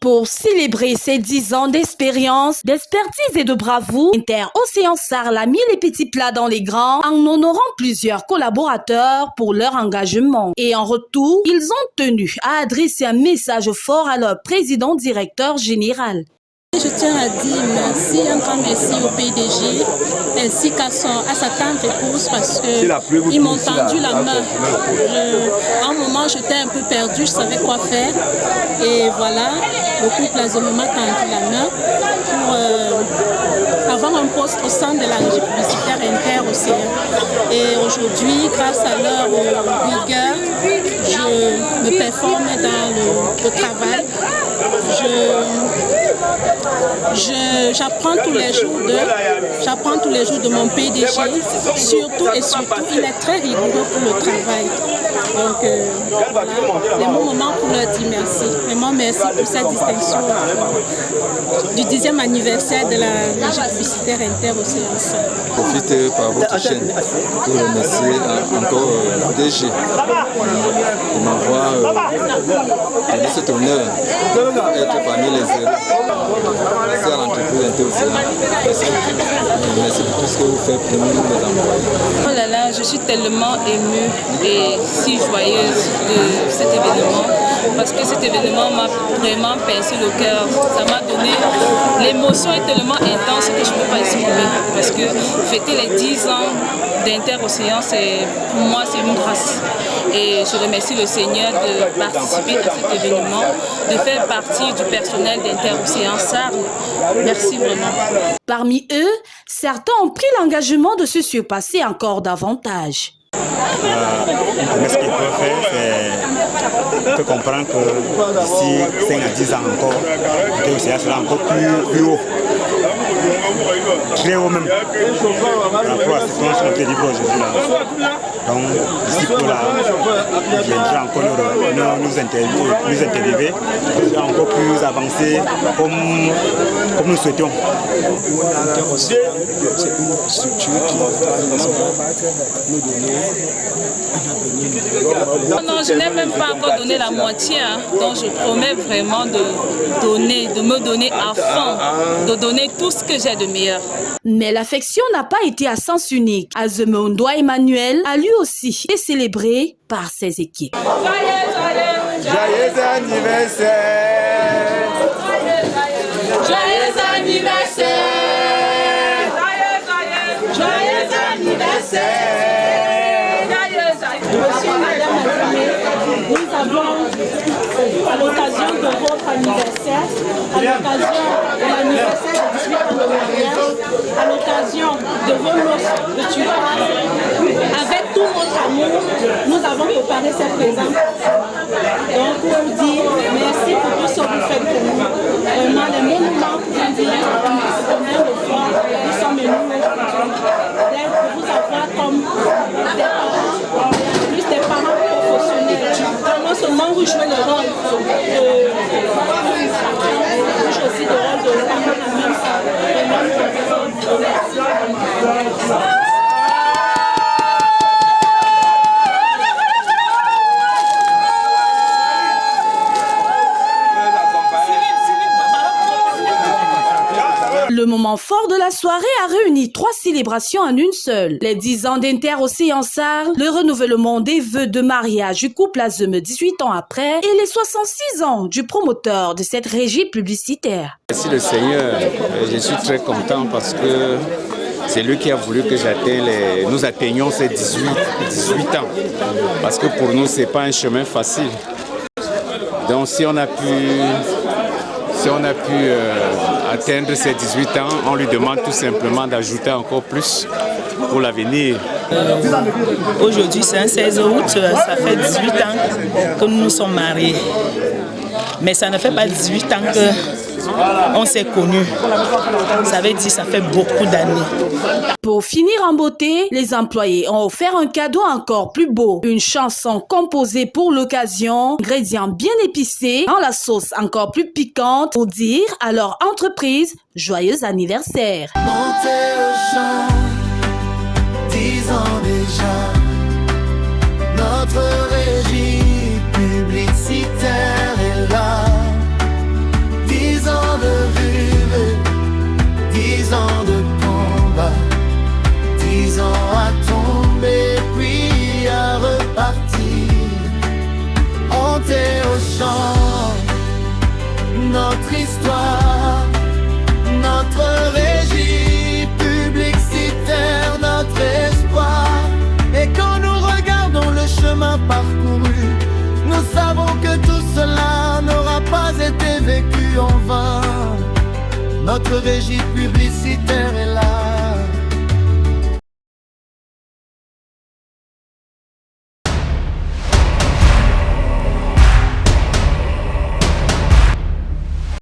Pour célébrer ses 10 ans d'expérience, d'expertise et de bravoure, Inter-Océan Sarl a mis les petits plats dans les grands en honorant plusieurs collaborateurs pour leur engagement. Et en retour, ils ont tenu à adresser un message fort à leur président-directeur général. Je tiens à dire merci, un grand merci au PDG ainsi qu'à sa tante épouse parce qu'ils m'ont tendu la main. À un moment, j'étais un peu perdue, je savais quoi faire. Et voilà, le couple Azeme m'a tendu la main pour avoir un poste au sein de la régie publicitaire Inter-Océan. Et aujourd'hui, grâce à leur rigueur, je me performe dans le travail. J'apprends tous les jours de mon PDG, surtout et surtout, il est très rigoureux pour le travail. Donc voilà, les bons moments pour leur dire merci. Vraiment merci pour cette distinction du 10e anniversaire de la régie publicitaire Inter-Océan Sarl. Profitez par votre chaîne pour remercier encore le PDG de m'avoir donné cet honneur d'être parmi les héros. C'est à l'entreprise Inter-Océan. Merci pour tout ce que vous faites pour nous, les employés. Oh là là, je suis tellement émue et si joyeuse de cet événement parce que cet événement m'a vraiment pincé le cœur. Ça m'a donné, l'émotion est tellement intense que je ne peux pas exprimer parce que fêter les 10 ans d'Inter-Océan, pour moi c'est une grâce. Et je remercie le Seigneur de participer à cet événement, de faire partie du personnel d'Inter-Océan Sarl. Merci vraiment. Parmi eux, certains ont pris l'engagement de se surpasser encore davantage. Ce qu'il peut faire, c'est comprendre que d'ici 5 à 10 ans encore, Inter-Océan sera encore plus haut. Très haut même, par rapport à ce qu'on se livre aujourd'hui. Donc, d'ici là, il viendra encore nous interviewer, encore plus avancer comme nous souhaitions. Inter-Océan, c'est une structure qui va nous donner un avenir. Non, je n'ai même pas encore donné la moitié, donc je promets vraiment de me donner à fond, de donner tout ce que j'ai de meilleur. Mais l'affection n'a pas été à sens unique. Azeme Ondoa Emmanuel a lui aussi été célébré par ses équipes. Joyeux anniversaire! Joyeux anniversaire! Joyeux anniversaire! Monsieur et Madame Azeme, nous avons, à l'occasion de votre anniversaire, à l'occasion de l'anniversaire de 18 ans de mariage, à l'occasion de vos noces de tutorat, avec tout votre amour, nous avons préparé cette présent. Donc pour vous dire merci pour tout ce que vous faites pour nous. Vraiment, les monuments pour vous dire combien de fois nous sommes émus d'être, vous avoir comme des parents, plus des parents professionnels. Non seulement vous jouez le rôle de vous jouez aussi le rôle de parents en même temps. Vraiment, Le moment fort de la soirée a réuni 3 célébrations en une seule. Les 10 ans d'Inter-Océan Sarl, le renouvellement des vœux de mariage du couple Azeme 18 ans après et les 66 ans du promoteur de cette régie publicitaire. Merci le Seigneur, je suis très content parce que c'est lui qui a voulu que nous atteignions ces 18 ans. Parce que pour nous, ce n'est pas un chemin facile. Donc si on a pu atteindre ses 18 ans, on lui demande tout simplement d'ajouter encore plus pour l'avenir. Aujourd'hui, c'est un 16 août, ça fait 18 ans que nous nous sommes mariés. Mais ça ne fait pas 18 ans qu'on s'est connus. Ça veut dire que ça fait beaucoup d'années. Pour finir en beauté, les employés ont offert un cadeau encore plus beau. Une chanson composée pour l'occasion, ingrédients bien épicés, dans la sauce encore plus piquante pour dire à leur entreprise joyeux anniversaire. Montez au champ, 10 ans déjà, notre régie publicitaire est là. victoire, notre régie publicitaire, notre espoir. Et quand nous regardons le chemin parcouru, nous savons que tout cela n'aura pas été vécu en vain. Notre régie publicitaire